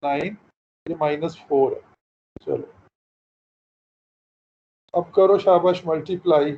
9, ये -4 है। चलो अब करो शाबाश मल्टीप्लाई।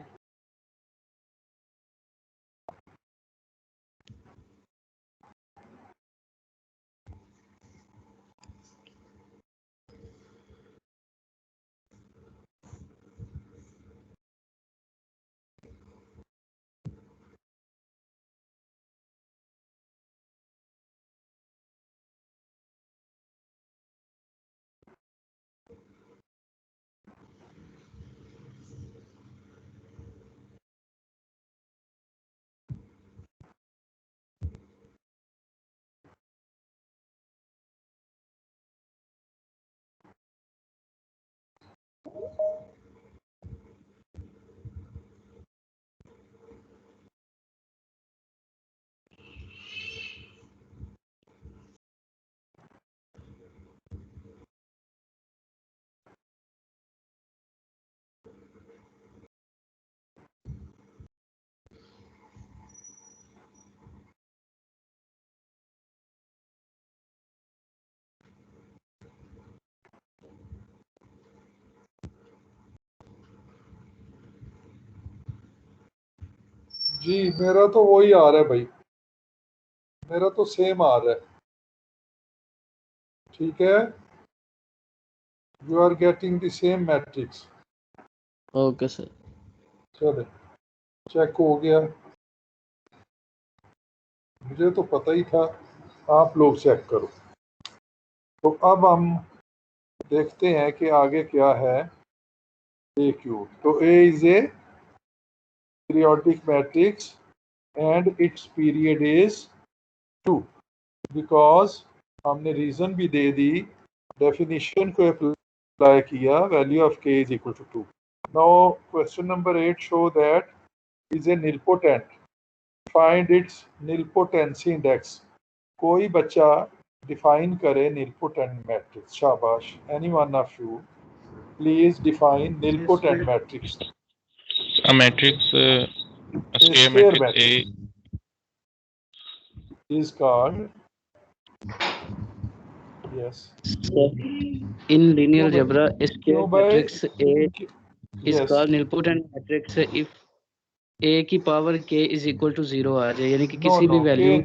जी मेरा तो वही आ रहा है भाई, मेरा तो सेम आ रहा है। ठीक है, you are getting the same matrix. Okay sir. चले चेक हो गया, मुझे तो पता ही था, आप लोग चेक करो। तो अब हम देखते हैं कि आगे क्या है। ए क्यूब, तो A is a periodic matrix and its period is 2, because हमने रीजन भी दे दी, डेफिनेशन को अप्लाई किया, value of K is equal to 2। Now question number 8 show that is a nilpotent, find its nilpotency index. कोई बच्चा define करे nilpotent matrix. शाबाश, anyone of you please define nilpotent matrix. A matrix, a A square square matrix A matrix is called, yes, In linear क्यों भाई? algebra, a square क्यों भाई? matrix A is Yes. called nilpotent matrix if a की power k is equal to 0 आ जाए, यानी कि No, किसी भी no, वैल्यू K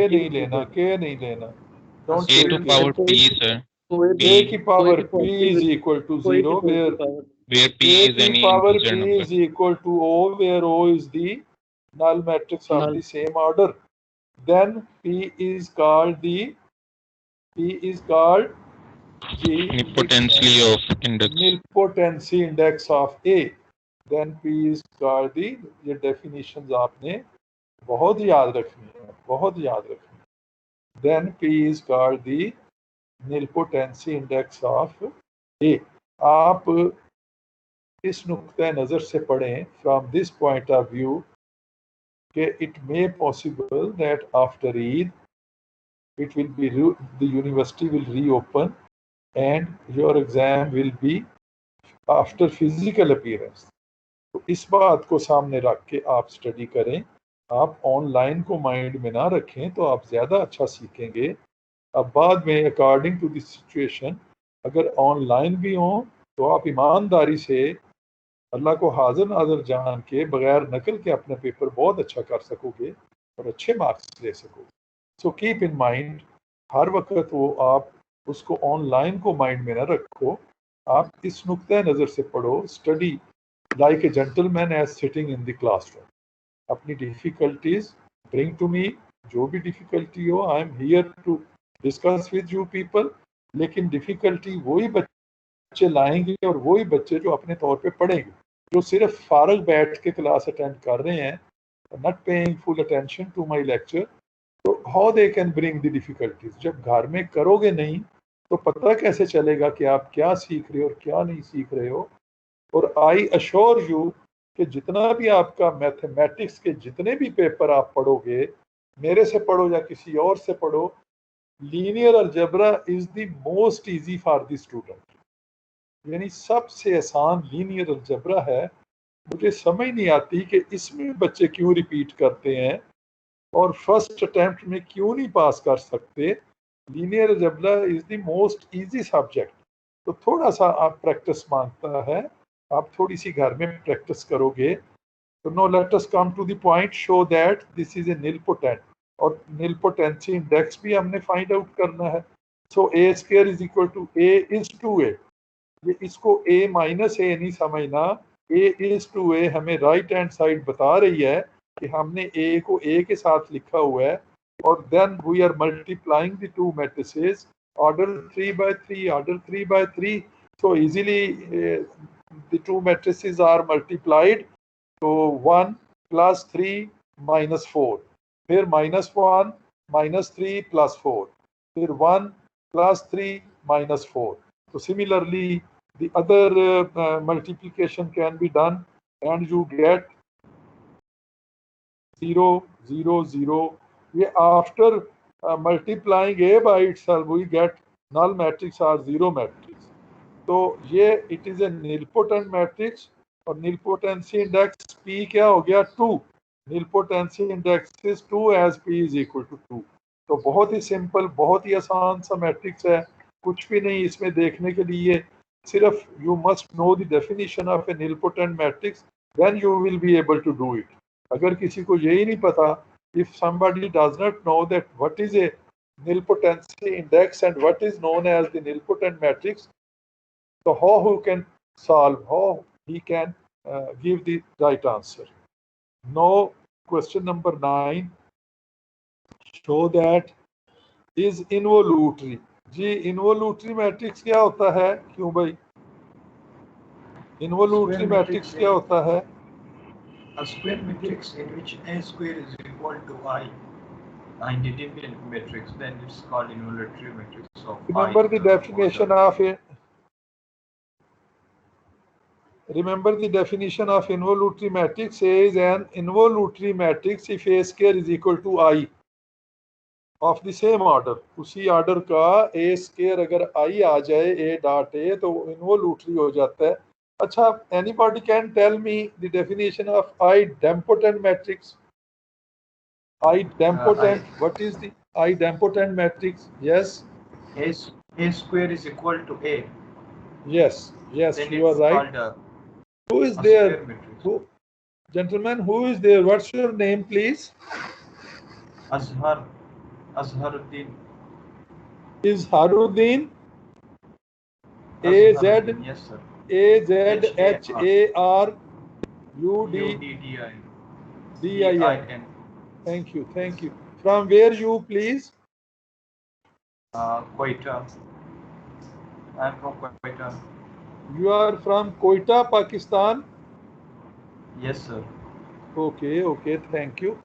नहीं लेना, K नहीं लेना। Don't A take to K. power P, sir. A की power P कोई is की equal to कोई 0, की where power Where P A is की any power integer P number. is equal to O, where O is the null matrix of null. the same order. Then P is called the Nilpotency of index. nilpotency index of A. Then P is called the, ये definitions आपने बहुत याद रखनी है, बहुत याद रखनी है। Then P is called the nilpotency index of A। आप इस नुक्ते नज़र से पढ़ें from this point of view कि it may possible that after Eid it will be the university will reopen and your exam will be after physical appearance। तो इस बात को सामने रख के आप स्टडी करें। आप ऑनलाइन को माइंड में ना रखें तो आप ज़्यादा अच्छा सीखेंगे। अब बाद में अकॉर्डिंग टू दिस सिचुएशन अगर ऑनलाइन भी हो तो आप ईमानदारी से अल्लाह को हाजिर नाजर जान के बगैर नकल के अपना पेपर बहुत अच्छा कर सकोगे और अच्छे मार्क्स ले सकोगे। सो कीप इन माइंड, हर वक्त वो आप उसको ऑनलाइन को माइंड में ना रखो, आप इस नुक्ते नज़र से पढ़ो। Study like a gentleman as sitting in the classroom. अपनी डिफ़िकल्टीज ब्रिंग टू मी, जो भी डिफ़िकल्टी हो I am here to discuss with you people. लेकिन डिफ़िकल्टी वही बच्चे लाएंगे और वही बच्चे जो अपने तौर पे पढ़ेंगे। जो सिर्फ फारग बैठ के क्लास अटेंड कर रहे हैं, not paying full attention to my lecture, तो how they can bring the difficulties. जब घर में करोगे नहीं तो पता कैसे चलेगा कि आप क्या सीख रहे हो और क्या नहीं सीख रहे हो। और आई अश्योर यू कि जितना भी आपका मैथमेटिक्स के जितने भी पेपर आप पढ़ोगे, मेरे से पढ़ो या किसी और से पढ़ो, linear algebra is the most easy for the student. यानी सबसे आसान लीनियर अलजेब्रा है। मुझे समझ नहीं आती कि इसमें बच्चे क्यों रिपीट करते हैं और फर्स्ट अटेम्प्ट में क्यों नहीं पास कर सकते। Linear algebra is the most easy subject. तो थोड़ा सा आप प्रैक्टिस मांगता है, आप थोड़ी सी घर में प्रैक्टिस करोगे। तो no let us come to the point, show that this is a nilpotent, और निलपोटेंसी इंडेक्स भी हमने फाइंड आउट करना है। So A square is equal to A is to A, ये इसको ए माइनस ए नहीं समझना, ए इज टू ए हमें राइट हैंड साइड बता रही है कि हमने ए को ए के साथ लिखा हुआ है, और then we are multiplying the two matrices, order 3 by 3, order 3 by 3, so easily the two matrices are multiplied, तो 1 plus 3 minus 4, फिर minus 1 minus 3 plus 4, फिर 1 plus 3 minus 4. So similarly the other multiplication can be done, and you get 0 0 0. After multiplying a by itself we get null matrix or zero matrix. तो ये it is a nilpotent matrix, और nilpotency index p क्या हो गया 2, nilpotency index is 2 as p is equal to 2. तो बहुत ही simple, बहुत ही आसान सा मैट्रिक्स है, कुछ भी नहीं इसमें देखने के लिए, सिर्फ you must know the definition of a nilpotent matrix, then you will be able to do it. अगर किसी को यही नहीं पता, if somebody does not know that what is a nilpotency index and what is known as the nilpotent matrix, so how he can solve, how he can give the right answer. Now question number 9, show that is involutory. जी involutory matrix क्या होता है, क्यों भाई involutory matrix क्या होता है? A square matrix in which a square is equal to I, and independent matrix, then it's called involutory matrix of Remember I, the definition of a Remember the definition of involutory matrix. A is an involutory matrix if A square is equal to I of the same order. उसी order का A square अगर I आ जाए A dot A तो involutory हो जाता है। अच्छा, anybody can tell me the definition of idempotent matrix? Idempotent, what is the idempotent matrix? Yes. A square is equal to A. Yes, yes, Then you are it's right. called Who is a there? square matrix. Who, gentlemen, who is there? What's your name, please? Azharuddin. Is Haruddin? Azharuddin, yes sir. AZHARUDDIN. Thank you, thank you. From where you, please? Quetta. I'm from Quetta. You are from Quetta, Pakistan? Yes sir. Okay, okay, thank you.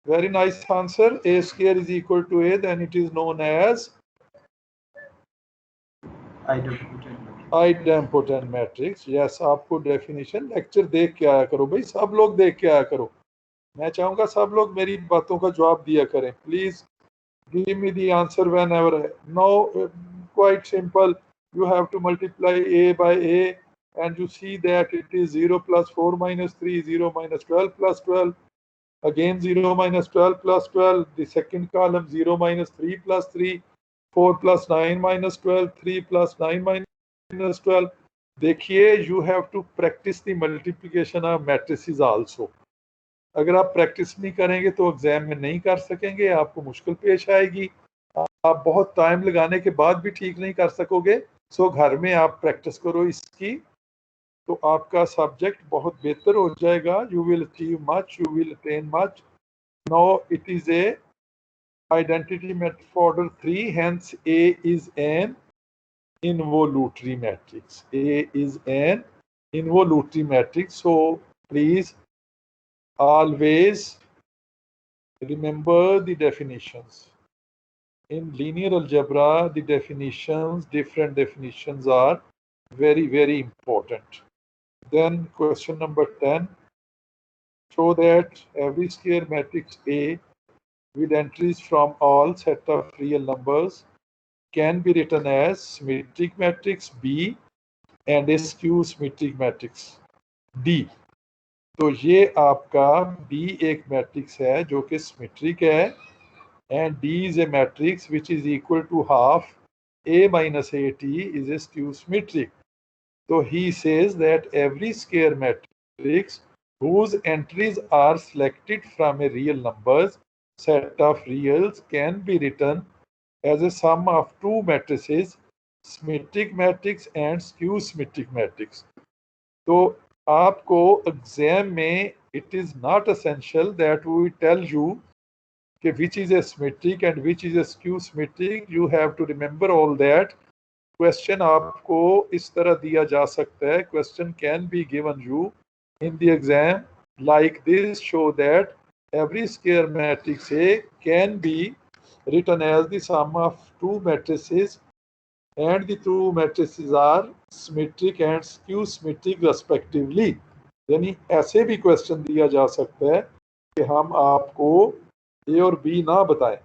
Very nice answer. A square is equal to A, then it is known as idempotent matrix. Yes, आपको definition lecture देख के आया करो भाई, सब लोग देख के आया करो। मैं चाहूँगा सब लोग मेरी बातों का जवाब दिया करें। Please give me the answer whenever. Now, quite simple. You have to multiply A by A, and you see that it is 0 plus 4 minus 3, 0 minus 12 plus 12. Again 0 minus 12 plus 12. The second column 0 minus 3 plus 3. 4 plus 9 minus 12. 3 plus 9 minus 12. देखिए, you have to practice the multiplication of matrices also. अगर आप practice नहीं करेंगे तो exam में नहीं कर सकेंगे, आपको मुश्किल पेश आएगी, आप बहुत टाइम लगाने के बाद भी ठीक नहीं कर सकोगे। सो घर में आप प्रैक्टिस करो इसकी, तो आपका सब्जेक्ट बहुत बेहतर हो जाएगा। You will achieve much, you will attain much. Now it is a identity matrix for order 3, hence A is an involutory matrix. A is an involutory matrix. So please always remember the definitions. In linear algebra, the definitions, different definitions are very, very important. Then question number 10, show that every square matrix A with entries from all set of real numbers can be written as symmetric matrix B and a skew symmetric matrix D. तो ये आपका B एक matrix है जो कि symmetric है, and D is a matrix which is equal to half A minus AT is a skew symmetric. So he says that every square matrix whose entries are selected from a real numbers set of reals can be written as a sum of two matrices, symmetric matrix and skew symmetric matrix. तो आपको exam में it is not essential that we tell you which is a symmetric and which is a skew symmetric. You have to remember all that. Question आपको इस तरह दिया जा सकता है. Question can be given you in the exam like this, show that every square matrix A can be written as the sum of two matrices and the two matrices are symmetric and skew symmetric respectively. यानी ऐसे भी question दिया जा सकता है कि हम आपको ए और बी ना बताएं,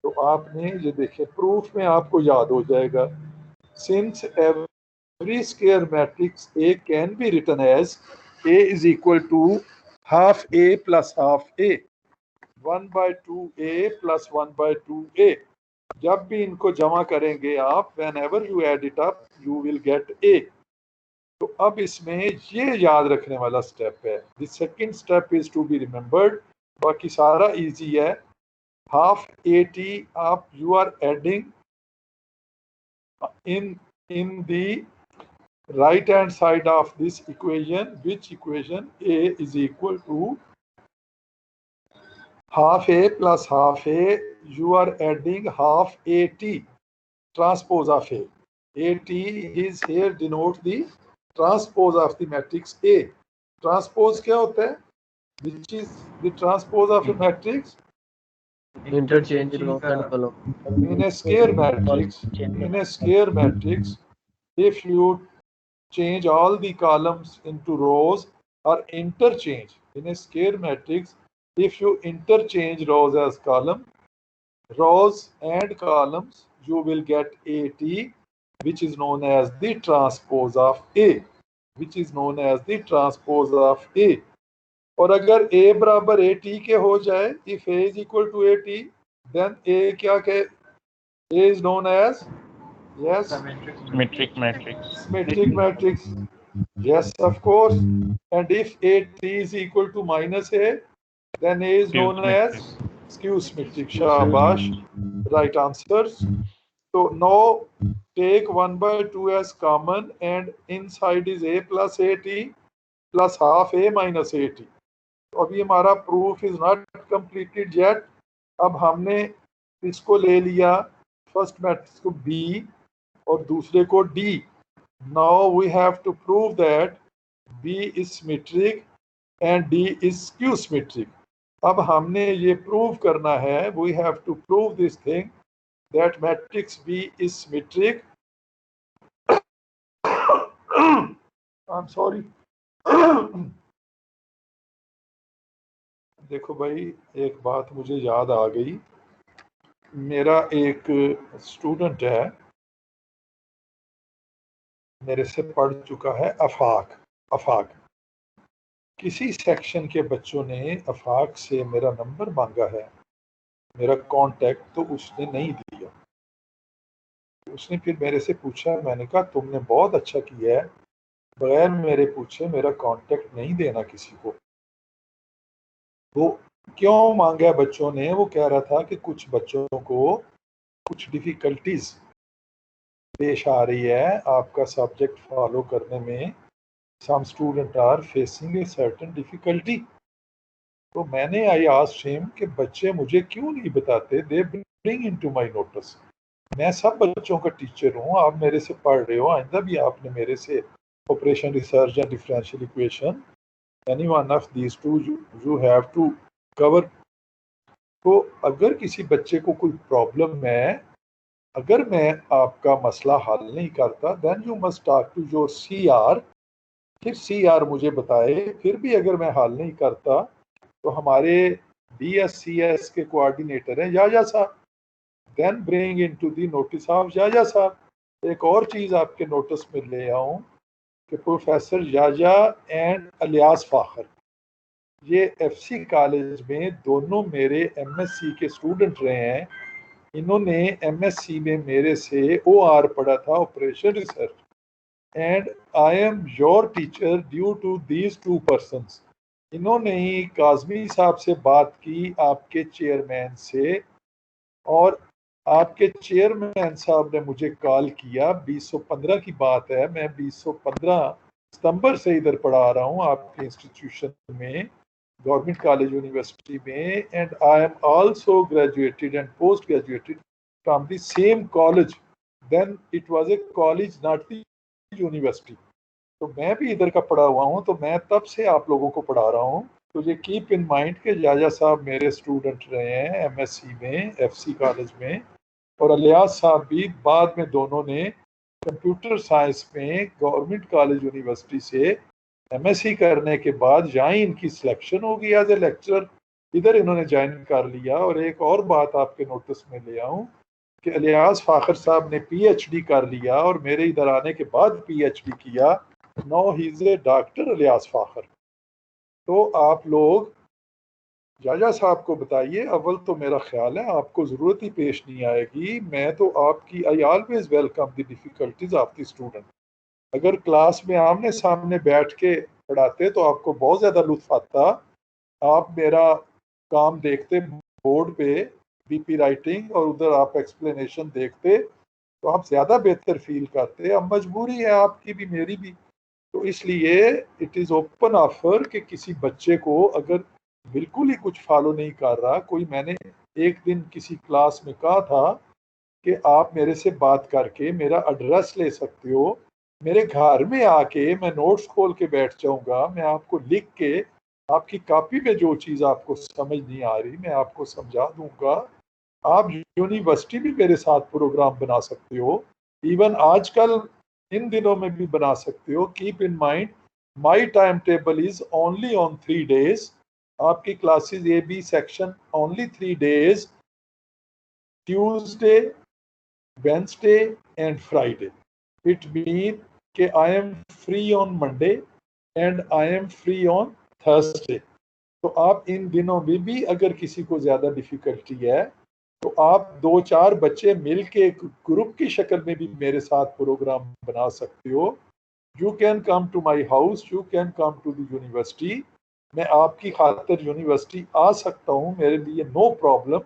तो आपने ये देखें प्रूफ में आपको याद हो जाएगा. Since every square matrix A can be written as A is equal to half A plus half A, 1 by 2A plus 1 by 2A. जब भी इनको जमा करेंगे आप, whenever you add it up, you will get A. तो अब इसमें ये याद रखने वाला स्टेप है. The second step is to be remembered. बाकी सारा इजी है. half AT आप you are adding in the right hand side of this equation, which equation A is equal to half A plus half A. You are adding half AT transpose of A. AT is here denote the transpose of the matrix A. Transpose क्या होता है? Which is the transpose of a matrix? Interchange row and column. In a square matrix, if you change all the columns into rows or interchange in a square matrix, if you interchange rows as rows and columns, you will get AT, which is known as the transpose of A, और अगर A बराबर AT के हो जाए, if A is equal to AT, then A क्या कहे? A is known as symmetric matrix. Yes, of course. And if AT is equal to minus A, then A is known as skew symmetric. Shabash. Right answers. So now take 1 by 2 as common and inside is A plus AT plus half A minus AT. तो अभी हमारा proof is not completed yet. अब हमने इसको ले लिया, first matrix को B और दूसरे को D. Now we have to prove that B is symmetric and D is skew symmetric. अब हमने ये प्रूव करना है, we have to prove this thing that matrix B is symmetric. I am sorry. देखो भाई, एक बात मुझे याद आ गई. मेरा एक स्टूडेंट है, मेरे से पढ़ चुका है, अफाक. किसी सेक्शन के बच्चों ने अफाक से मेरा नंबर मांगा है, मेरा कांटेक्ट, तो उसने नहीं दिया. उसने फिर मेरे से पूछा, मैंने कहा तुमने बहुत अच्छा किया है, बगैर मेरे पूछे मेरा कांटेक्ट नहीं देना किसी को. वो क्यों मांगा बच्चों ने? वो कह रहा था कि कुछ बच्चों को कुछ डिफ़िकल्टीज पेश आ रही है आपका सब्जेक्ट फॉलो करने में. Some student are facing a certain difficulty. तो मैंने आई आस्क्ड हिम कि बच्चे मुझे क्यों नहीं बताते? They bring into my notice. मैं सब बच्चों का टीचर हूँ, आप मेरे से पढ़ रहे हो, आइंदा भी आपने मेरे से ऑपरेशन रिसर्च या differential equation, any one of these two you have to cover. तो अगर किसी बच्चे को कोई प्रॉब्लम है, अगर मैं आपका मसला हल नहीं करता, then you must talk to your CR. फिर CR मुझे बताए. फिर भी अगर मैं हल नहीं करता तो हमारे BSCS के कोऑर्डिनेटर हैं याया साहब. then bring into the notice of याया साहब. एक और चीज़ आपके नोटिस में ले आऊँ कि professor Yahya and alias Fakhar, ये FC कॉलेज में दोनों मेरे MSc के स्टूडेंट रहे हैं. इन्होंने MSc में मेरे से OR पढ़ा था, operation research, and I am your teacher due to these 2 persons. इन्होंने ही काजमी साहब से बात की, आपके चेयरमैन से, और आपके चेयरमैन साहब ने मुझे कॉल किया। 2015 की बात है, मैं 2015 सितंबर से इधर पढ़ा रहा हूँ आपके इंस्टीट्यूशन में, गवर्नमेंट कॉलेज यूनिवर्सिटी में, and I am also graduated and post graduated from the same college. Then it was a college, not the university. तो मैं भी इधर का पढ़ा हुआ हूँ, तो मैं तब से आप लोगों को पढ़ा रहा हूँ। तो ये कीप इन माइंड के जाजा साहब मेरे स्टूडेंट रहे हैं MSc में, FC कॉलेज में, और अलियास साहब भी बाद में दोनों ने कंप्यूटर साइंस में गवर्नमेंट कॉलेज यूनिवर्सिटी से MSc करने के बाद यहाँ इनकी सिलेक्शन होगी एज ए लेक्चरर, इधर इन्होंने ज्वाइन कर लिया। और एक और बात आपके नोटिस में ले आऊँ कि अलियास फाखर साहब ने PhD कर लिया और मेरे इधर आने के बाद PhD किया। Now he is a doctor alias Fakhar. तो आप लोग जाजा साहब को बताइए, अव्वल तो मेरा ख्याल है आपको ज़रूरत ही पेश नहीं आएगी। मैं तो आपकी, आई always welcome the difficulties of the student. अगर क्लास में आमने सामने बैठ के पढ़ाते तो आपको बहुत ज़्यादा लुत्फ आता। आप मेरा काम देखते बोर्ड पे, BP राइटिंग, और उधर आप एक्सप्लेनेशन देखते तो आप ज़्यादा बेहतर फील करते। अब मजबूरी है आपकी भी, मेरी भी, तो इसलिए इट इज़ ओपन ऑफर कि किसी बच्चे को अगर बिल्कुल ही कुछ फॉलो नहीं कर रहा कोई, मैंने एक दिन किसी क्लास में कहा था कि आप मेरे से बात करके मेरा एड्रेस ले सकते हो, मेरे घर में आके मैं नोट्स खोल के बैठ जाऊंगा, मैं आपको लिख के आपकी कॉपी में जो चीज़ आपको समझ नहीं आ रही मैं आपको समझा दूंगा। आप यूनिवर्सिटी भी मेरे साथ प्रोग्राम बना सकते हो, इवन आजकल इन दिनों में भी बना सकते हो। Keep in mind my time table is only on 3 days। आपकी classes AB section only 3 days, Tuesday, Wednesday and Friday. It mean कि I am free on Monday and I am free on Thursday. तो आप इन दिनों में भी अगर किसी को ज़्यादा डिफ़िकल्टी है तो आप 2-4 बच्चे मिल के एक ग्रुप की शक्ल में भी मेरे साथ प्रोग्राम बना सकते हो। You can come to my house, you can come to the university. मैं आपकी खातिर यूनिवर्सिटी आ सकता हूँ, मेरे लिए नो प्रॉब्लम।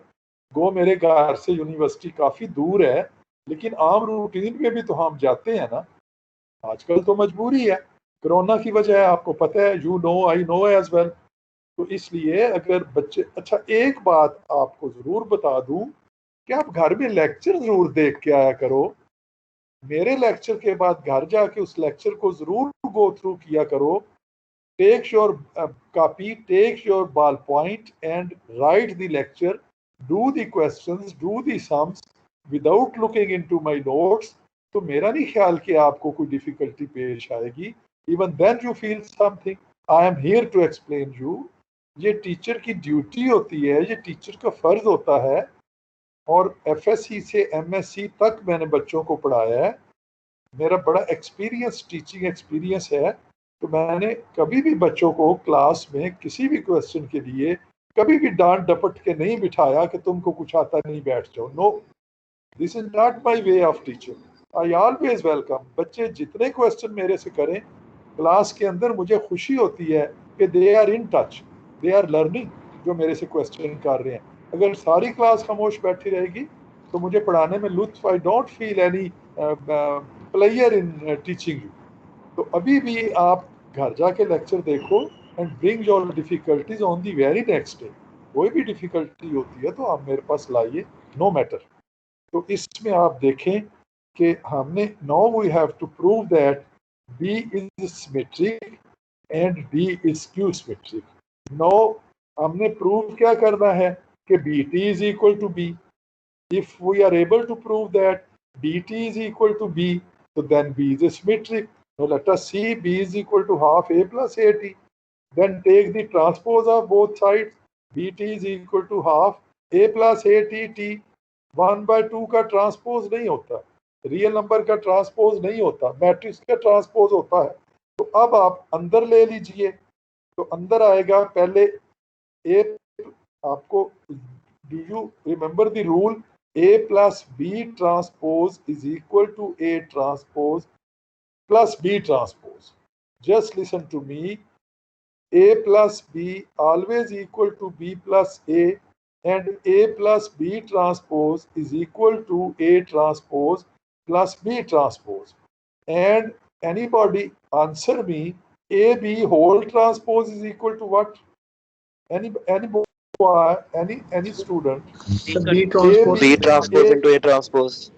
गो मेरे घर से यूनिवर्सिटी काफ़ी दूर है, लेकिन आम रूटीन में भी तो हम जाते हैं ना। आजकल तो मजबूरी है, कोरोना की वजह है, आपको पता है, you know, I know as well. तो इसलिए अगर बच्चे, अच्छा एक बात आपको ज़रूर बता दूं कि आप घर में लेक्चर ज़रूर देख के आया करो। मेरे लेक्चर के बाद घर जाके उस लेक्चर को ज़रूर गो थ्रू किया करो। Take your copy, take your ball point and write the lecture, do the questions, do the sums without looking into my notes. तो मेरा नहीं ख्याल कि आपको कोई डिफ़िकल्टी पेश आएगी। Even then you feel something, I am here to explain you. ये टीचर की ड्यूटी होती है, ये टीचर का फ़र्ज़ होता है। और FSc से MSc तक मैंने बच्चों को पढ़ाया है, मेरा बड़ा एक्सपीरियंस, टीचिंग एक्सपीरियंस है। तो मैंने कभी भी बच्चों को क्लास में किसी भी क्वेश्चन के लिए कभी भी डांट डपट के नहीं बिठाया कि तुमको कुछ आता नहीं बैठ जाओ। No, this is not my way of teaching. I always welcome. बच्चे जितने क्वेश्चन मेरे से करें क्लास के अंदर, मुझे खुशी होती है कि they are in touch, they are learning, जो मेरे से क्वेश्चन कर रहे हैं। अगर सारी क्लास खामोश बैठी रहेगी तो मुझे पढ़ाने में लुत्फ, I don't feel any player in teaching you. तो अभी भी आप घर जाके लेक्चर देखो and bring your difficulties on the very next day. कोई भी डिफिकल्टी होती है तो आप मेरे पास लाइए, नो मैटर। तो इसमें आप देखें कि हमने, now we have to prove that B is symmetric and D is skew symmetric. Now हमने प्रूव क्या करना है कि BT is equal to B. If we are able to prove that BT is equal to B, so then B is symmetric. Now let us see B is equal to half A plus AT. Then take the transpose of both sides. BT is equal to half A plus AT. 1/2 का transpose नहीं होता, real number का transpose नहीं होता, matrix का transpose होता है। तो अब आप अंदर ले लीजिए, तो अंदर आएगा पहले ए, आपको, do you remember the rule A plus B transpose is equal to A transpose plus B transpose. Just listen to me. A plus B always equal to B plus A, and A plus B transpose is equal to A transpose plus B transpose. And anybody answer me, AB whole transpose is equal to what? Any boy, any student? So B transpose. B AB transpose into A transpose.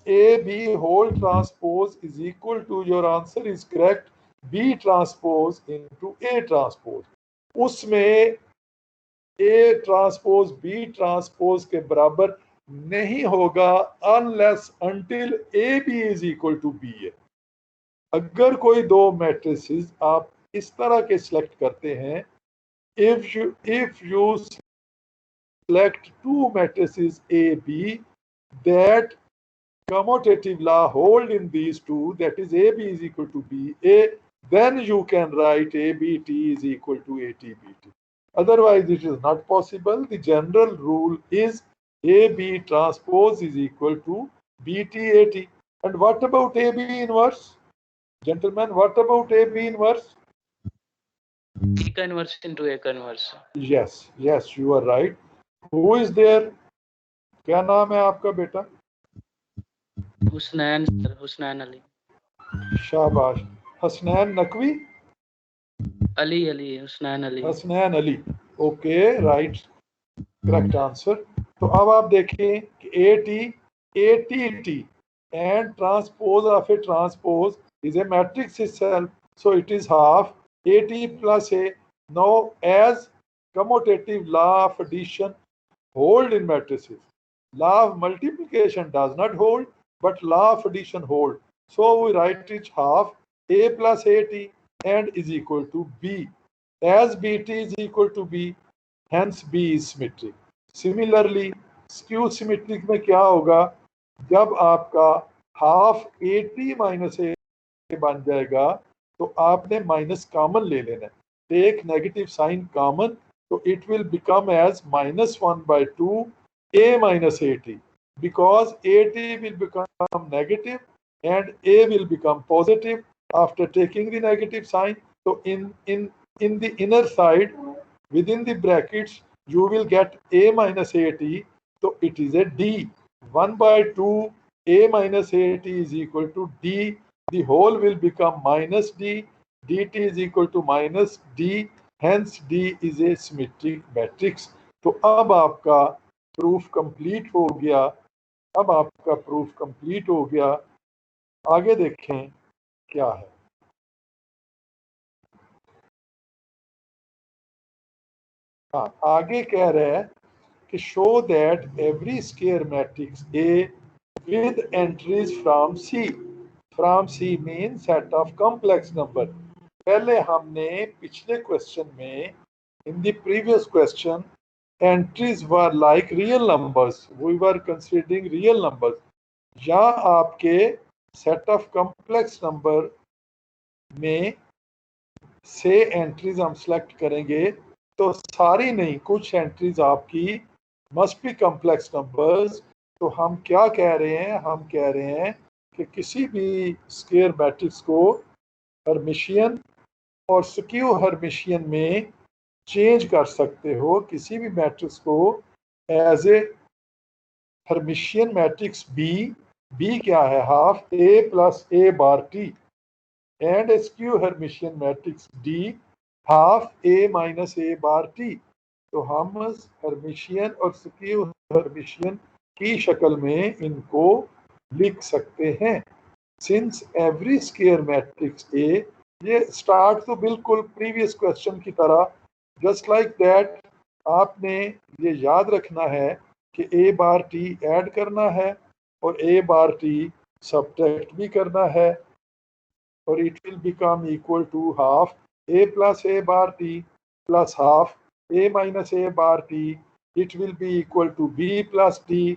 AB whole transpose is equal to, your answer is correct, B transpose into A transpose. उसमें A transpose B transpose के बराबर नहीं होगा unless until AB is equal to B है। अगर कोई दो matrices आप इस तरह के सिलेक्ट करते हैं, if you select two matrices A B, that commutative law hold in these two, that is AB is equal to BA, then you can write ABT is equal to ATBT. Otherwise it is not possible. The general rule is AB transpose is equal to BTAT. And what about AB inverse? Gentlemen, what about AB inverse? A का inverse into A का inverse. Yes, you are right. Who is there? क्या नाम है आपका बेटा? Husnain sir, Husnain Ali. शाबाश. Hasnain Naqvi? Ali Ali Husnain Ali. Hasnain Ali. Okay, right, correct answer. तो अब आप देखें कि ATT and transpose of a transpose is a matrix itself, so it is half AT plus A. Now, as commutative law of addition hold in matrices, law of multiplication does not hold, but law of addition hold. So we write it half A plus AT and is equal to B. As BT is equal to B, hence B is symmetric. Similarly, skew symmetric में क्या होगा? जब आपका half AT minus A बन जाएगा तो आपने minus common ले लेना है. Take negative sign common, so it will become as minus 1 by 2 A minus AT, because AT will become negative and A will become positive after taking the negative sign. So in the inner side, within the brackets, you will get A minus AT, so it is a D. 1 by 2 A minus AT is equal to D. The whole will become minus D. DT is equal to minus D. Hence D is a symmetric matrix. तो अब आपका proof complete हो गया. आगे देखें क्या है. हाँ, आगे कह रहे हैं कि show that every square matrix A with entries from C. From C means set of complex number. पहले हमने पिछले क्वेश्चन में, in the previous question, entries were like real numbers. We were considering real numbers. यहाँ आपके set of complex number में से entries हम select करेंगे, तो सारी नहीं, कुछ एंट्रीज आपकी मस्ट बी कॉम्प्लेक्स नंबर्स. तो हम क्या कह रहे हैं? हम कह रहे हैं कि किसी भी स्क्वायर मैट्रिक्स को हर्मिशियन और स्क्यू हर्मिशियन में चेंज कर सकते हो. किसी भी मैट्रिक्स को as a Hermitian matrix B क्या है? Half A plus A bar T, and a skew Hermitian matrix D half A minus A bar T. तो हम हर्मिशियन और स्क्यू हर्मिशियन की शक्ल में इनको लिख सकते हैं. Since every square matrix A, ये स्टार्ट तो बिल्कुल प्रीवियस क्वेश्चन की तरह, जस्ट लाइक दैट. आपने ये याद रखना है कि A बार T ऐड करना है और A बार T सब्ट्रैक्ट भी करना है, और it will become equal to half A plus A bar T plus half A minus A bar T. It will be equal to B plus T,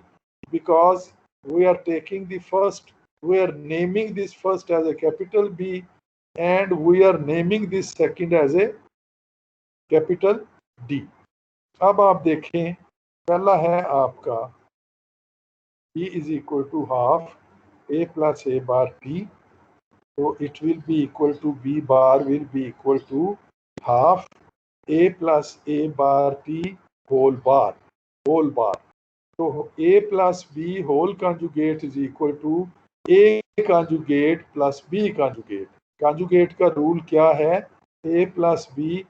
because we are taking the first, we are naming this first as a capital B and we are naming this second as a capital D. अब आप देखें, पहला है आपका P is equal to half A plus A bar T. So it will be equal to B bar will be equal to half A plus A bar T whole bar. So A plus B whole conjugate is equal to A conjugate plus B conjugate. Conjugate का rule क्या है? A plus B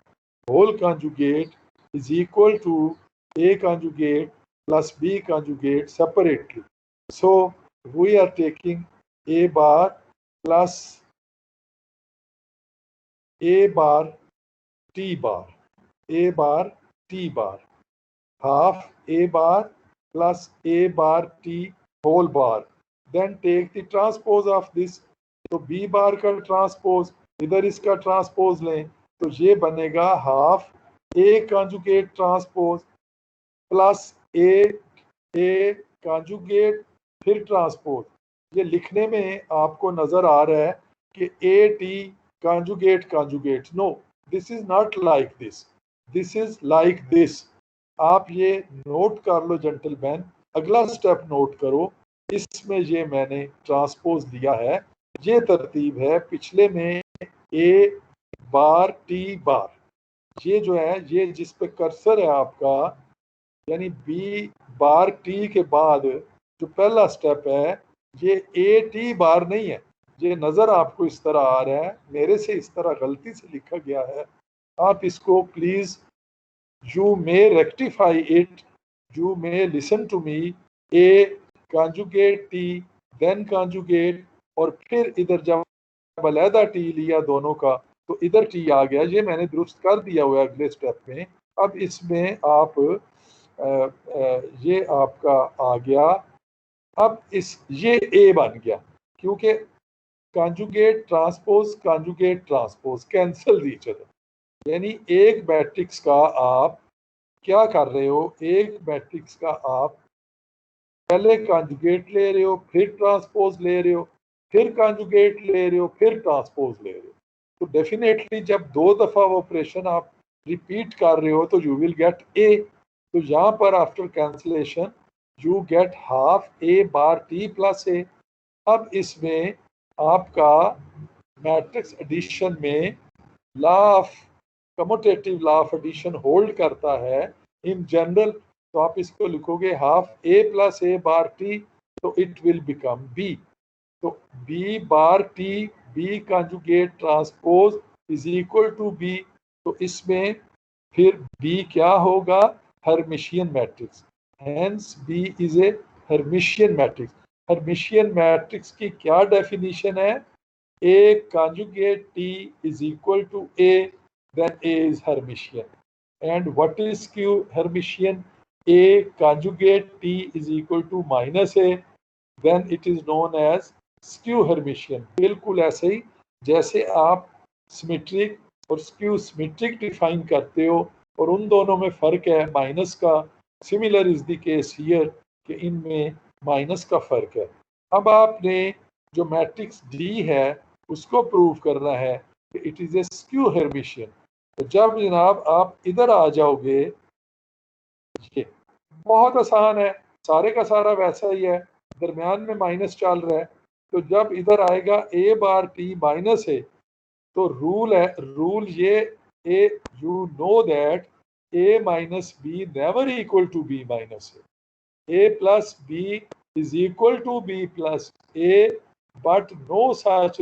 whole conjugate is equal to A conjugate plus B conjugate separately. So we are taking A bar plus A bar T bar. A bar T bar. Half A bar plus A bar T whole bar. Then take the transpose of this. तो B बार का transpose, इधर इसका transpose लें तो ये बनेगा half A conjugate transpose plus A conjugate फिर transpose. ये लिखने में आपको नजर आ रहा है कि AT conjugate. No, this is not like this, this is like this. आप ये नोट कर लो जेंटलमैन. अगला स्टेप नोट करो. इसमें ये मैंने ट्रांसपोज लिया है. ये तरतीब है. पिछले में A बार T बार, ये जो है ये जिस पे कर्सर है आपका, यानी B बार T के बाद जो पहला स्टेप है ये AT बार नहीं है. ये नजर आपको इस तरह आ रहा है, मेरे से इस तरह गलती से लिखा गया है. आप इसको please you may rectify it, you may listen to me. A conjugate T then conjugate और फिर इधर जब अलहदा T लिया दोनों का तो इधर T आ गया. ये मैंने दुरुस्त कर दिया हुआ है अगले स्टेप में. अब इसमें आप ये आपका आ गया. अब इस ये A बन गया क्योंकि conjugate transpose cancel each other. यानी एक मैट्रिक्स का आप क्या कर रहे हो? एक मैट्रिक्स का आप पहले कंजुगेट ले रहे हो, फिर ट्रांसपोज ले रहे हो, फिर कंजुगेट ले रहे हो, फिर ट्रांसपोज ले रहे हो. तो डेफिनेटली जब दो दफा वो ऑपरेशन आप रिपीट कर रहे हो तो यू विल गेट ए. तो यहाँ पर after cancellation you get half A bar T plus A. अब इसमें आपका मैट्रिक्स एडिशन में law of commutative law of addition hold करता है इन जनरल. तो आप इसको लिखोगे half A plus A bar T, तो इट विल बिकम B. तो B bar T B conjugate transpose is equal to B. तो इसमें फिर B क्या होगा? Hermitian matrix. Hence B is a Hermitian matrix. Hermitian matrix की क्या definition है? A conjugate T is equal to A, then A is Hermitian. And what is skew Hermitian? A conjugate T is equal to minus A, then it is known as skew Hermitian. बिल्कुल ऐसे ही जैसे आप symmetric और skew symmetric define करते हो और उन दोनों में फ़र्क है माइनस का. Similar is the case here कि इनमें माइनस का फ़र्क है. अब आपने जो मैट्रिक्स D है उसको प्रूव करना है कि it is A skew Hermitian. तो जब जनाब आप इधर आ जाओगे, ये बहुत आसान है, सारे का सारा वैसा ही है, दरमियान में माइनस चल रहा है. तो जब इधर आएगा A bar T minus A, तो रूल ये A, you know that A minus B never equal to B minus A. A plus B is equal to B plus A, but no such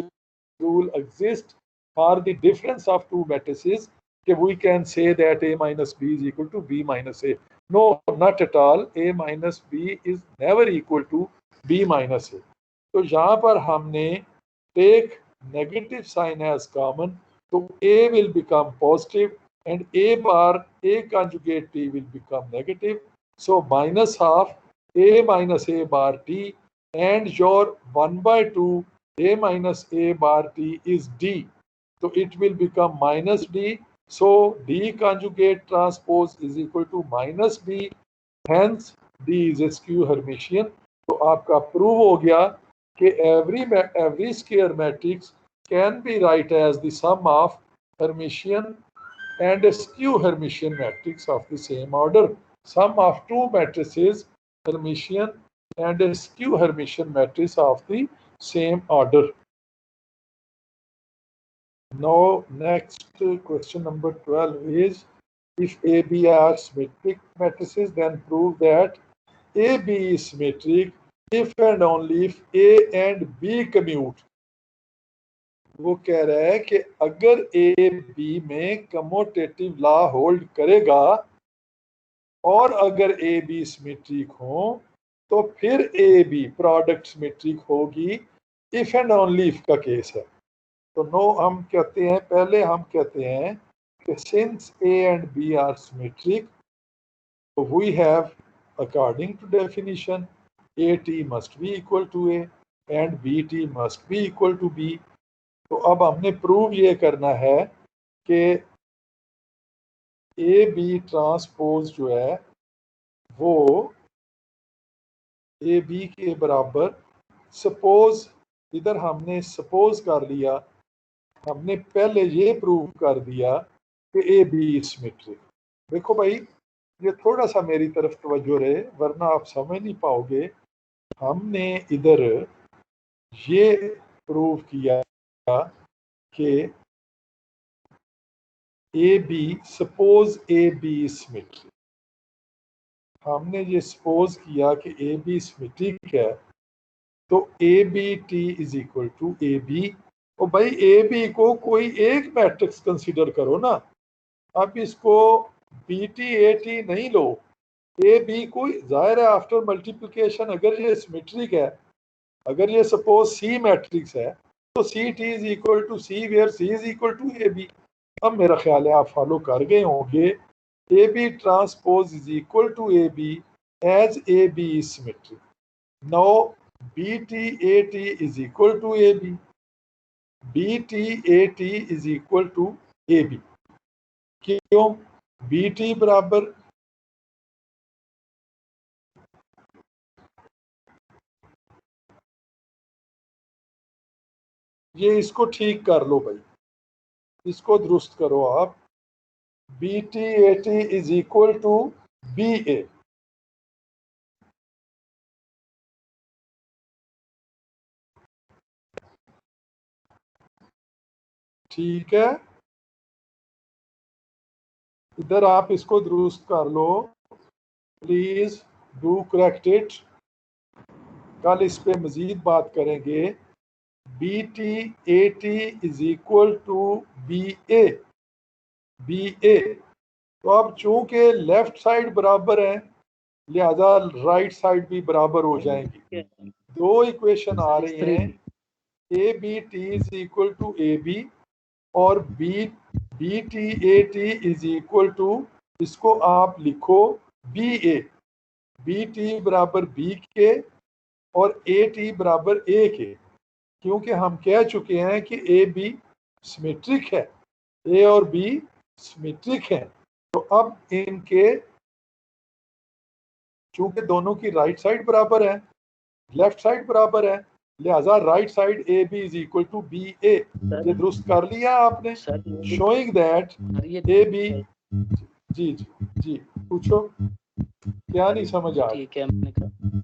rule exists for the difference of two matrices. We can say that A minus B is equal to B minus A. No, not at all. A minus B is never equal to B minus A. तो यहाँ पर हमने take negative sign as common. So A will become positive and A bar A conjugate T will become negative. So minus half A minus A bar T, and your 1 by 2 A minus A bar T is D. So it will become minus D. So D conjugate transpose is equal to minus B. Hence D is a skew Hermitian. तो आपका prove हो गया कि every square matrix can be write as the sum of Hermitian and a skew Hermitian matrix of the same order. Sum of two matrices Hermitian and a skew Hermitian matrix of the same order. Now next question number 12 is, if AB are symmetric matrices, then prove that AB is symmetric if and only if A and B commute. वो कह रहा है कि अगर A B में commutative law hold करेगा और अगर ए बी सिमेट्रिक हो तो फिर ए बी प्रोडक्ट सिमेट्रिक होगी इफ एंड ओनली इफ का केस है। तो नो हम कहते हैं, पहले हम कहते हैं कि since A and B are symmetric, तो we have according to definition A T must be equal to A and B T must be equal to B. तो अब हमने प्रूव ये करना है कि ए बी ट्रांसपोज जो है वो ए बी के बराबर, सपोज इधर हमने सपोज कर लिया, हमने पहले ये प्रूव कर दिया कि ए बी सिमेट्रिक। देखो भाई ये थोड़ा सा मेरी तरफ तवज्जो रहे वरना आप समझ नहीं पाओगे। हमने इधर ये प्रूव किया कि A B, suppose A B symmetric, हमने ये सपोज किया कि ए बी सिमेट्रिक है, तो A B T is equal to A B. और भाई ए बी को कोई एक मैट्रिक्स कंसीडर करो ना, अब इसको बी टी ए टी नहीं लो, ए बी को जाहिर है आफ्टर मल्टीप्लिकेशन अगर ये सिमेट्रिक है, अगर ये सपोज सी मैट्रिक्स है तो C T is equal to C where C is equal to A B. अब मेरा ख्याल है आप फॉलो कर गए होंगे, A B transpose is equal to A B as A B is symmetric. Now B T A T is equal to A B, B T A T is equal to A B. क्यों? B T बराबर ये, इसको ठीक कर लो भाई, इसको दुरुस्त करो आप, B T A T is equal to B A. ठीक है, इधर आप इसको दुरुस्त कर लो प्लीज, डू करेक्ट इट। कल इस पे मजीद बात करेंगे। B T A T is equal to B A, B A. तो अब चूंकि लेफ्ट साइड बराबर है लिहाजा राइट साइड भी बराबर हो जाएंगी। दो इक्वेशन आ रही हैं, A B T is equal to A B और B T A T is equal to, इसको आप लिखो बी ए, बी टी बराबर बी के और ए टी बराबर ए के, क्योंकि हम कह चुके हैं कि ए बी सिमेट्रिक है, ए और बी सिमेट्रिक है। तो अब इनके चूंकि दोनों की राइट साइड बराबर है, लेफ्ट साइड बराबर है, लिहाजा right side A B is equal to B A. ये दुरुस्त कर लिया आपने, शोइंग दैट ए बी। जी जी जी, पूछो क्या नहीं समझ आ? ठीक है, मैंने कहा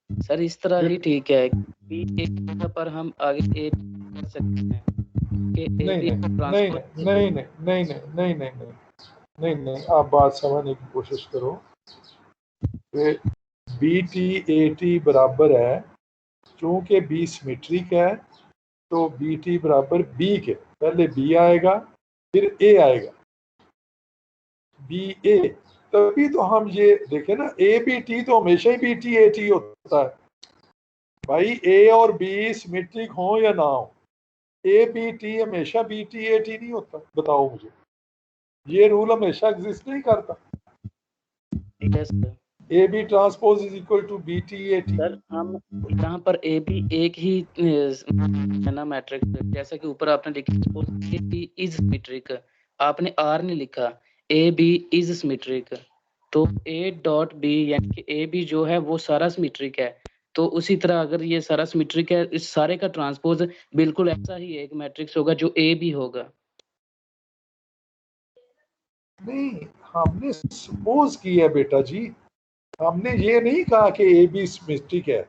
सर इस तरह ही ठीक है, पर हम आगे ए कर सकते हैं कि नहीं नहीं नहीं नहीं नहीं नहीं नहीं नहीं नहीं नहीं नहीं, आप बात समझने की कोशिश करो। बी टी ए टी बराबर है, चूंकि बी सिमेट्रिक है तो बी टी बराबर बी के, पहले बी आएगा फिर ए आएगा, बी ए। तभी तो हम ये देखें ना, ए बी टी तो हमेशा ही बी टी ए टी होता है भाई, ए और बी सिमेट्रिक हो या ना हो, ए बी टी हमेशा बी टी ए टी नहीं होता। बताओ मुझे, ये रूल हमेशा एग्जिस्ट नहीं करता। A B transpose is equal to B T A T. Sir हम यहाँ पर ए बी एक ही है ना मैट्रिक्स, जैसा कि ऊपर आपने लिखा suppose A B is symmetric, आपने आर नहीं लिखा, ए बी इज सिमेट्रिक, तो ए डॉट बी यानी कि ए बी जो है वो सारा सिमेट्रिक है। तो उसी तरह अगर ये सारा सिमेट्रिक है, इस सारे का ट्रांसपोज बिल्कुल ऐसा ही एक मैट्रिक्स होगा जो ए बी होगा। नहीं, हमने सपोज किया बेटा जी, हमने ये नहीं कहा कि ए बी सिमेट्रिक है,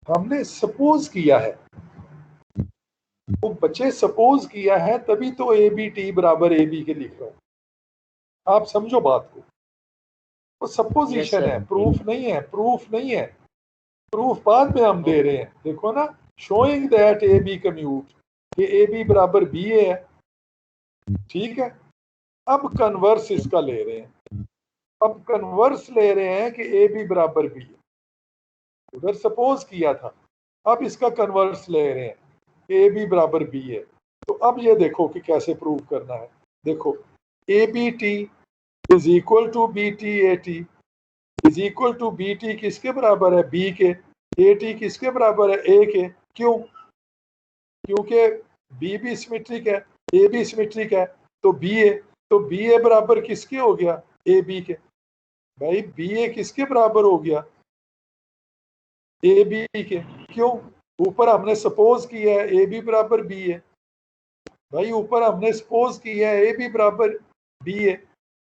हमने सपोज किया है। वो बच्चे सपोज किया है, तभी तो ए बी टी बराबर ए बी के लिख रहा हूं। आप समझो बात को, वो सपोजिशन है, प्रूफ नहीं है, प्रूफ नहीं है। प्रूफ बाद में हम दे रहे हैं। देखो ना, showing that A B commute, कि ए बी बराबर बी ए है, ठीक है। अब कन्वर्स इसका ले रहे हैं, अब कन्वर्स ले रहे हैं कि ए बी बराबर बी है। उधर सपोज किया था, अब इसका कन्वर्स ले रहे हैं कि ए बी बराबर बी है। तो अब ये देखो कि कैसे प्रूव करना है। देखो, A B T is equal to B T A T is equal to B T किसके बराबर है, बी के, ए टी किसके बराबर है, ए के। क्यों? क्योंकि बी भी सिमेट्रिक है, ए भी सिमेट्रिक है, तो बी ए, तो बी ए बराबर किसके हो गया, ए बी के। भाई बी ए किसके बराबर हो गया, ए बी के। क्यों? ऊपर हमने सपोज किया है ए बी बराबर बी है। भाई ऊपर हमने सपोज किया है ए बी बराबर बी है,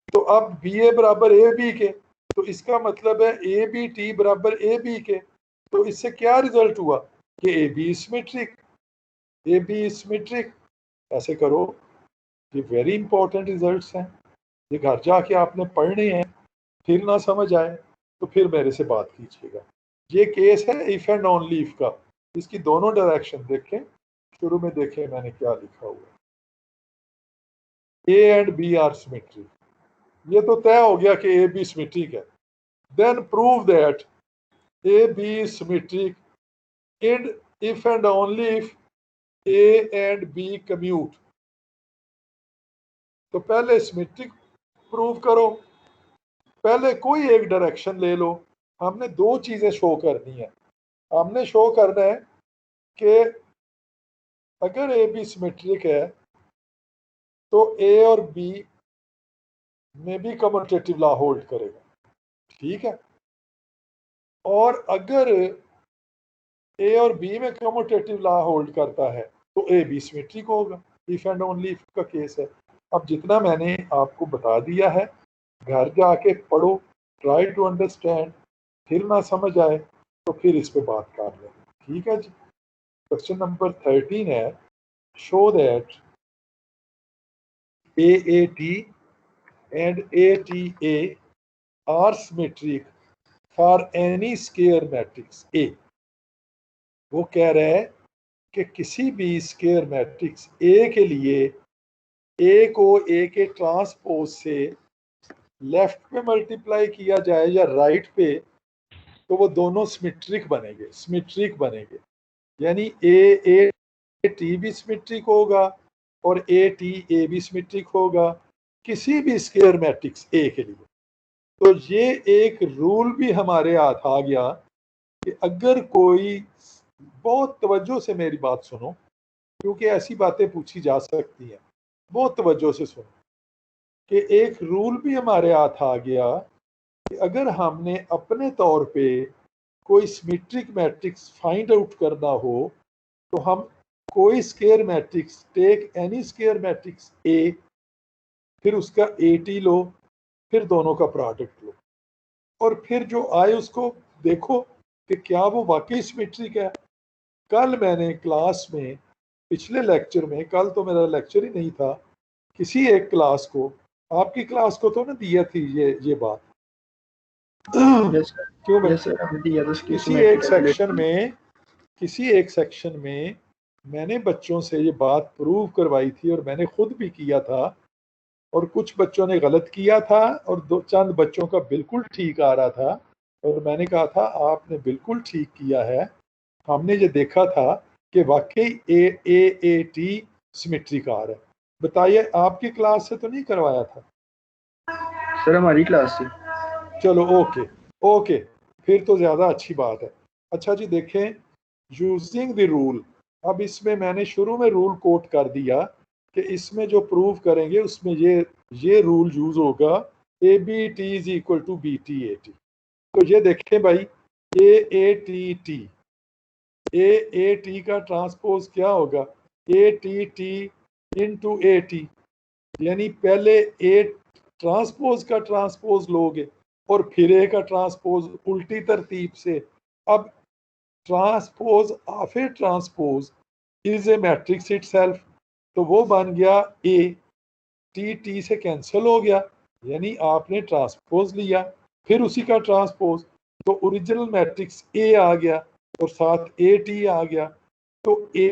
तो अब बी ए बराबर ए बी के, तो इसका मतलब है ए बी टी बराबर ए बी के। तो इससे क्या रिजल्ट हुआ कि A B symmetric, A B symmetric. ऐसे करो, ये वेरी इंपॉर्टेंट रिजल्ट्स हैं, ये घर जाके आपने पढ़ने हैं। फिर ना समझ आए तो फिर मेरे से बात कीजिएगा। ये केस है इफ एंड ओनली इफ का, इसकी दोनों डायरेक्शन देखें। शुरू में देखें मैंने क्या लिखा हुआ, A and B are symmetric. ये तो तय हो गया कि ए बी सिमेट्रिक है। Then prove that A B symmetric in if and only if A and B commute. तो पहले सिमेट्रिक प्रूव करो, पहले कोई एक डायरेक्शन ले लो। हमने दो चीजें शो करनी है। हमने शो करना है कि अगर ए बी सिमेट्रिक है तो ए और बी में भी कम्यूटेटिव लॉ होल्ड करेगा, ठीक है। और अगर ए और बी में कम्यूटेटिव लॉ होल्ड करता है तो ए बी सिमेट्रिक होगा। इफ एंड ओनली इफ का केस है। अब जितना मैंने आपको बता दिया है, घर जाके पढ़ो, ट्राई टू अंडरस्टैंड। फिर ना समझ आए तो फिर इस पे बात कर लें, ठीक है जी। क्वेश्चन नंबर 13 है, show that AAT and ATA are symmetric for any square matrix A। वो कह रहा है कि किसी भी स्क्वायर मैट्रिक्स A के लिए A को A के ट्रांसपोज से लेफ्ट पे मल्टीप्लाई किया जाए या राइट पे, तो वो दोनों सिमेट्रिक बनेंगे, सिमेट्रिक बनेंगे। यानी AAT भी सिमेट्रिक होगा और ATA भी सिमेट्रिक होगा किसी भी स्क्वायर मैट्रिक्स A के लिए। तो ये एक रूल भी हमारे हाथ आ गया कि अगर कोई, बहुत तवज्जो से मेरी बात सुनो क्योंकि ऐसी बातें पूछी जा सकती हैं, बहुत तवज्जो से सुनो, कि एक रूल भी हमारे हाथ आ गया कि अगर हमने अपने तौर पे कोई सिमेट्रिक मैट्रिक्स फाइंड आउट करना हो तो हम कोई square matrix, take any square matrix A, फिर उसका AT लो, फिर दोनों का प्रोडक्ट लो, और फिर जो आए उसको देखो कि क्या वो वाकई सिमेट्रिक है। कल मैंने क्लास में, पिछले लेक्चर में, कल तो मेरा लेक्चर ही नहीं था, किसी एक क्लास को, आपकी क्लास को तो ना दिया थी ये बात। क्यों किसी एक सेक्शन में मैंने बच्चों से ये बात प्रूव करवाई थी और मैंने खुद भी किया था, और कुछ बच्चों ने गलत किया था और दो चंद बच्चों का बिल्कुल ठीक आ रहा था, और मैंने कहा था आपने बिल्कुल ठीक किया है। हमने ये देखा था कि वाकई AAT सिमेट्रिक आ रहा है। बताइए, आपकी क्लास से तो नहीं करवाया था? सर हमारी क्लास से। चलो ओके, फिर तो ज़्यादा अच्छी बात है। अच्छा जी, देखें, यूजिंग द रूल। अब इसमें मैंने शुरू में रूल कोट कर दिया कि इसमें जो प्रूव करेंगे उसमें ये रूल यूज होगा, ABT is equal to BTAT। तो ये देखें भाई, AAT का ट्रांसपोज क्या होगा, ATT इंटू AT। यानी पहले A ट्रांसपोज का ट्रांसपोज लोगे और फिर ए का ट्रांसपोज उल्टी तरतीब से। अब transpose of A transpose is a matrix itself, तो वो बन गया ए, टी टी से कैंसिल हो गया, यानी आपने ट्रांसपोज लिया फिर उसी का ट्रांसपोज, तो ओरिजिनल मैट्रिक्स ए आ गया और साथ ए टी आ गया। तो ए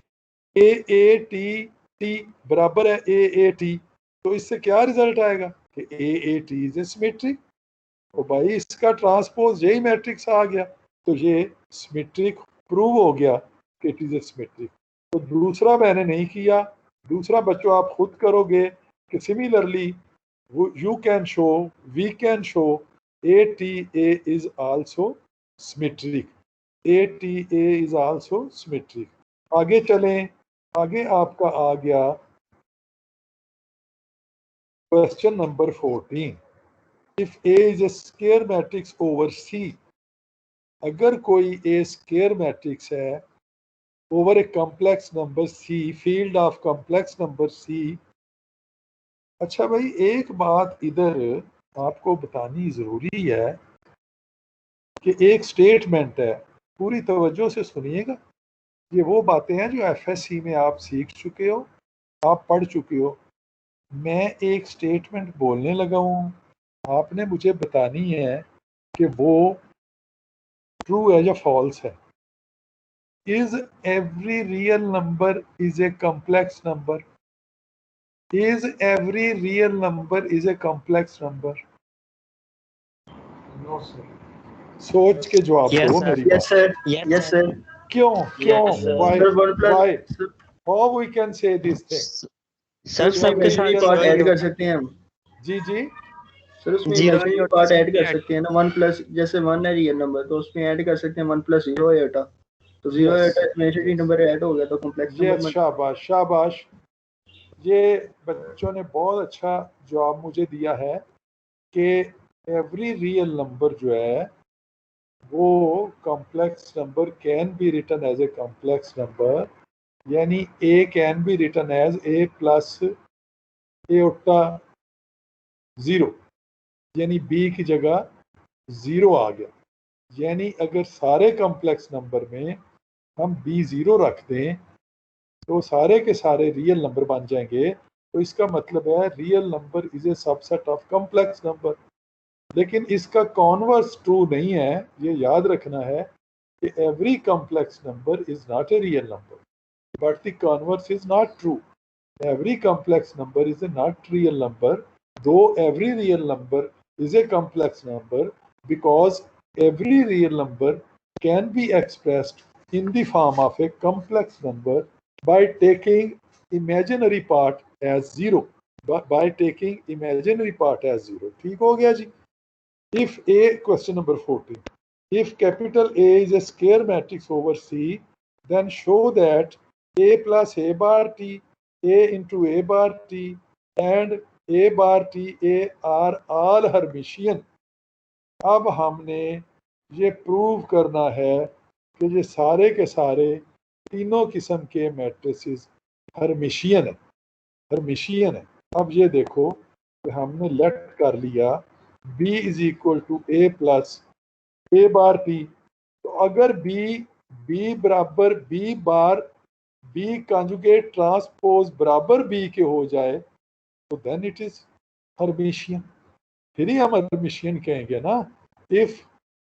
ए टी टी बराबर है ए ए टी, तो इससे क्या रिजल्ट आएगा कि A A T is a symmetric. तो भाई इसका ट्रांसपोज यही मैट्रिक्स आ गया, तो ये सिमेट्रिक प्रूव हो गया कि इट इज ए सिमेट्रिक। तो दूसरा मैंने नहीं किया, दूसरा बच्चों आप खुद करोगे कि similarly you can show, we can show A T A is also symmetric, A T A is also symmetric. आगे चलें, आगे आपका आ गया question number 14। If A is a square matrix over C, अगर कोई ए स्क्वायर मैट्रिक्स है over a complex number C, field of complex number C. अच्छा भाई एक बात इधर आपको बतानी जरूरी है कि एक स्टेटमेंट है, पूरी तवज्जो से सुनिएगा। ये वो बातें हैं जो एफएससी में आप सीख चुके हो, आप पढ़ चुके हो। मैं एक स्टेटमेंट बोलने लगा हूँ, आपने मुझे बतानी है कि वो ट्रू है या फॉल्स है। Is every real number is a complex number, is every real number is a complex number? No sir. सोच के जवाब Yes, दो sir. मेरी Yes, बात। sir. Yes, sir. क्यों क्यों Yes, sir. why Sir, 1 plus why sir, how we can say this thing? Sir उसमें सबके साथ imaginary Yes, part sir. Add कर सकते हैं हम। जी जी सर उसमें जीरो इमेजिनरी पार्ट ऐड कर सकते हैं ना, 1 प्लस, जैसे 1 है रियल नंबर तो उसमें ऐड कर सकते हैं 1 प्लस 0 एटा, तो 0 Yes. एटा इमेजिनरी नंबर ऐड हो गया तो कॉम्प्लेक्स ये नंबर। शाबाश शाबाश, ये बच्चों ने बहुत अच्छा जवाब मुझे दिया है कि एवरी रियल नंबर जो है वो complex number can be written as a complex number, यानी A can be written as A plus एटा 0, यानी बी की जगह 0 आ गया। यानी अगर सारे कॉम्प्लेक्स नंबर में हम बी 0 रख दें तो सारे के सारे रियल नंबर बन जाएंगे। तो इसका मतलब है real number is A subset of complex number. लेकिन इसका कॉन्वर्स ट्रू नहीं है, ये याद रखना है कि every complex number is not a real number, but the converse is not true. Every complex number is a not real number, though every real number is a complex number, because every real number can be expressed in the form of a complex number by taking imaginary part as 0, by taking imaginary part as 0। ठीक हो गया जी। If A, question number 14, if capital A is a square matrix over C, then show that A plus A bar T, A into A bar T and A bar T A are all Hermitian। अब हमने ये prove करना है कि ये सारे के सारे तीनों किस्म के मैट्रिसेस हर्मिशियन है, हर्मिशियन है। अब ये देखो कि हमने लेट कर लिया B is equal to A plus A bar T, तो अगर B बराबर B bar B conjugate transpose बराबर B के हो जाए तो देन इट इज हर्मिशियन। फिर ही हम हर्मिशियन कहेंगे ना, if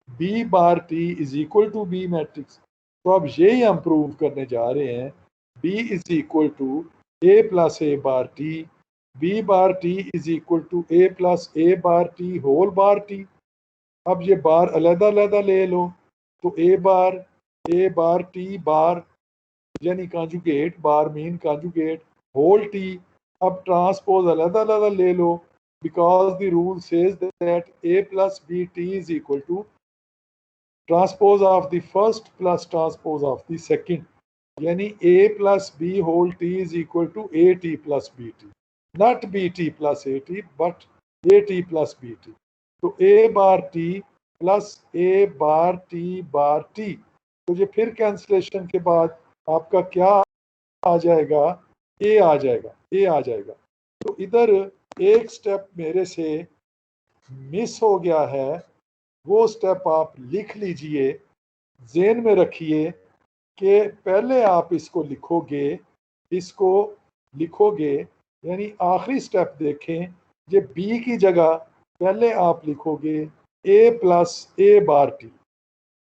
B bar T is equal to B matrix. तो अब यही हम प्रूव करने जा रहे हैं, B is equal to A plus A bar T, B bar T is equal to A plus A bar T whole bar T। अब ये बार अलग अलग ले लो, तो A बार T बार यानी कंजुगेट, बार मीन कंजुगेट, होल T। अब transpose अलग अलग ले लो, because the rule says that A plus BT is equal to transpose of the first plus transpose of the second, यानी A plus B whole T is equal to AT plus BT, not BT plus AT but AT plus BT। तो A bar T plus A bar T bar T, तो ये फिर cancellation के बाद आपका क्या आ जाएगा, A आ जाएगा, A आ जाएगा। तो इधर एक स्टेप मेरे से मिस हो गया है, वो स्टेप आप लिख लीजिए, ज़हन में रखिए कि पहले आप इसको लिखोगे, यानी आखिरी स्टेप देखें, ये बी की जगह पहले आप लिखोगे A plus A bar T,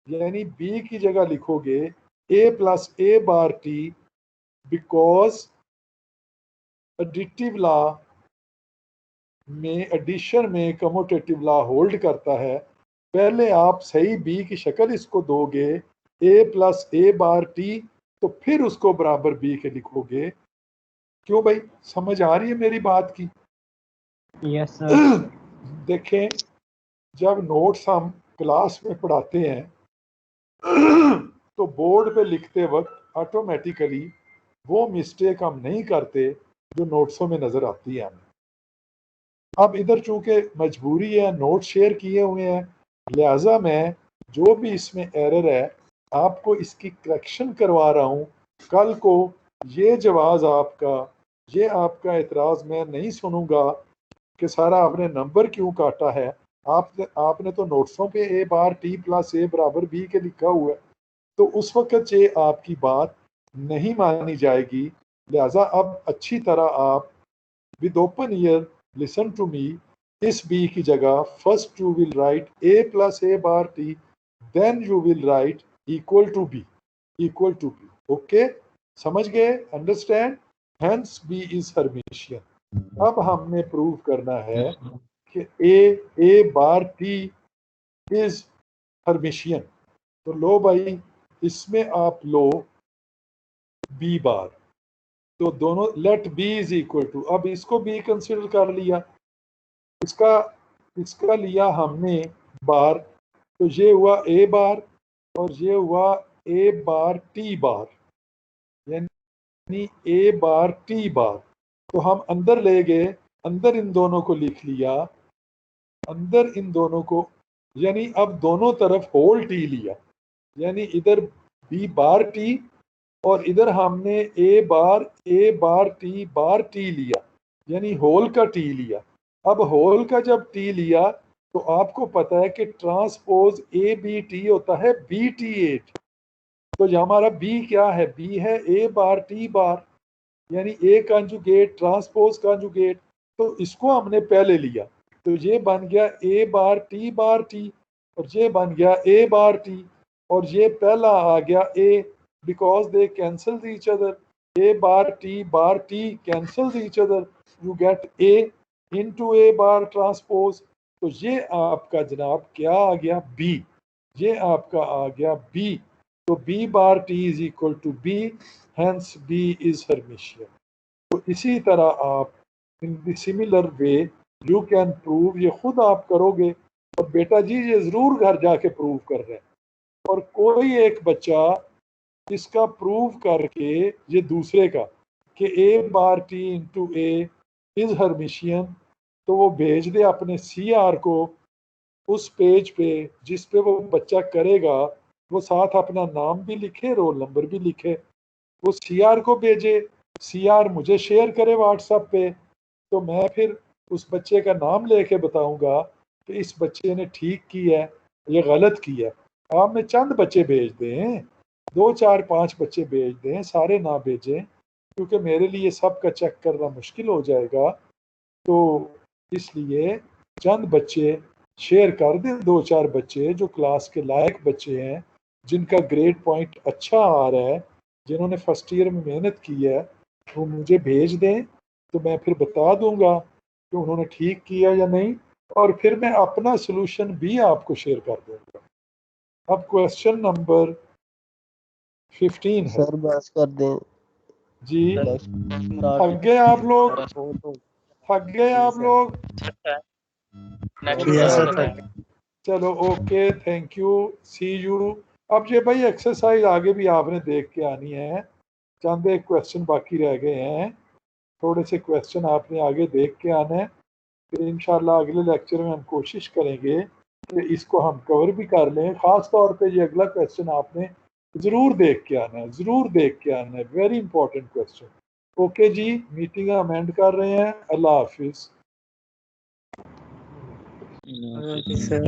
यानी बी की जगह लिखोगे A plus A bar T, because additive law में, एडिशन में कम्यूटेटिव लॉ होल्ड करता है। पहले आप सही बी की शक्ल इसको दोगे ए प्लस ए बार टी, तो फिर उसको बराबर बी के लिखोगे। क्यों भाई, समझ आ रही है मेरी बात की? Yes sir. देखें, जब नोट्स हम क्लास में पढ़ाते हैं तो बोर्ड पे लिखते वक्त ऑटोमेटिकली वो मिस्टेक हम नहीं करते जो नोट्सों में नजर आती है हमें। अब इधर चूंकि मजबूरी है, नोट शेयर किए हुए हैं, लिहाजा मैं जो भी इसमें एरर है आपको इसकी करेक्शन करवा रहा हूँ। कल को ये जवाब आपका एतराज़ मैं नहीं सुनूंगा कि सारा आपने नंबर क्यों काटा है। आपने तो नोट्सों पे ए बार टी प्लस ए बराबर बी के लिखा हुआ है, तो उस वक्त ये आपकी बात नहीं मानी जाएगी। लिहाजा अब अच्छी तरह आप with open ear listen to me, इस बी की जगह first you will write A plus A bar T, then you will write equal to B. Okay, समझ गए? Understand? Hence B is Hermitian. अब हमने प्रूव करना है कि A bar T is Hermitian. तो लो भाई, इसमें आप लो बी बार, तो दोनों let B is equal to, अब इसको बी कंसिडर कर लिया, इसका लिया हमने बार, तो ये हुआ ए बार और ये हुआ ए बार टी बार, यानी ए बार टी बार। तो हम अंदर ले गए, अंदर इन दोनों को लिख लिया, अंदर इन दोनों को, यानी अब दोनों तरफ होल टी लिया, यानी इधर बी बार टी और इधर हमने ए बार टी लिया, यानी होल का टी लिया। अब होल का जब टी लिया तो आपको पता है कि ट्रांसपोज ए बी टी होता है BT8। तो हमारा बी क्या है? बी है ए बार टी बार, यानी ए कंजुगेट ट्रांसपोज कंजुगेट। तो इसको हमने पहले लिया, तो ये बन गया ए बार टी और ये बन गया ए बार टी, और ये पहला आ गया A, because they cancel each other. A bar T cancel each other, you get A into A bar transpose. तो ये आपका जनाब क्या आ गया? बी। ये आपका आ गया बी। तो B bar T is equal to B, hence B is Hermitian. तो इसी तरह आप in the similar way you can prove, ये खुद आप करोगे और बेटा जी ये जरूर घर जाके प्रूव कर रहे हैं, और कोई एक बच्चा इसका प्रूव करके ये दूसरे का कि A bar T into A is Hermitian, तो वो भेज दे अपने CR को उस पेज पे जिस पे वो बच्चा करेगा, वो साथ अपना नाम भी लिखे, रोल नंबर भी लिखे, वो CR को भेजे, CR मुझे शेयर करे व्हाट्सएप पे, तो मैं फिर उस बच्चे का नाम लेके बताऊंगा कि इस बच्चे ने ठीक किया है, ये गलत किया। आप में चंद बच्चे भेज दें, 2 4 5 बच्चे भेज दें, सारे ना भेजें, क्योंकि मेरे लिए सबका चेक करना मुश्किल हो जाएगा। तो इसलिए चंद बच्चे शेयर कर दें, 2 4 बच्चे जो क्लास के लायक बच्चे हैं, जिनका ग्रेड पॉइंट अच्छा आ रहा है, जिन्होंने फर्स्ट ईयर में मेहनत की है, वो मुझे भेज दें, तो मैं फिर बता दूंगा कि उन्होंने ठीक किया या नहीं, और फिर मैं अपना सोल्यूशन भी आपको शेयर कर दूंगा। अब क्वेश्चन नंबर 15 है। सर बस कर दें जी, थक गए आप लोग? चलो okay, thank you, see you. अब ये भाई एक्सरसाइज आगे भी आपने देख के आनी है, चंद एक क्वेश्चन बाकी रह गए हैं, थोड़े से क्वेश्चन आपने आगे देख के आना है, फिर इंशाल्लाह अगले लेक्चर में हम कोशिश करेंगे कि इसको हम कवर भी कर लें। ख़ास तौर पे ये अगला क्वेश्चन आपने ज़रूर देख के आना है, वेरी इंपॉर्टेंट क्वेश्चन। ओके जी, मीटिंग अमेंड कर रहे हैं। अल्लाह हाफिज़। सर।